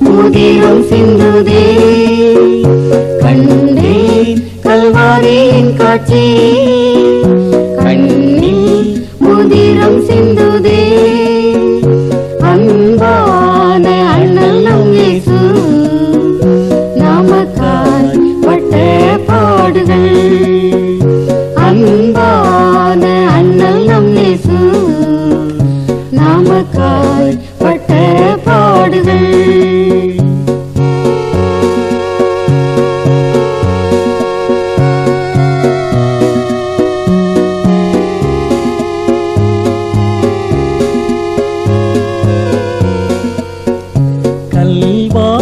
முதிரும் சிந்துதே. கண்டேன் கல்வாரியின் காட்சி, கண்ணில் முதிரும் சிந்துதே. அன்பான அண்ணல் நம் இயேசு நமக்காய் பட்ட பாடுகள். அன்பான அண்ணல் நம் இயேசு நமக்காய் பட்ட பாடுகள். கல்வாரியின்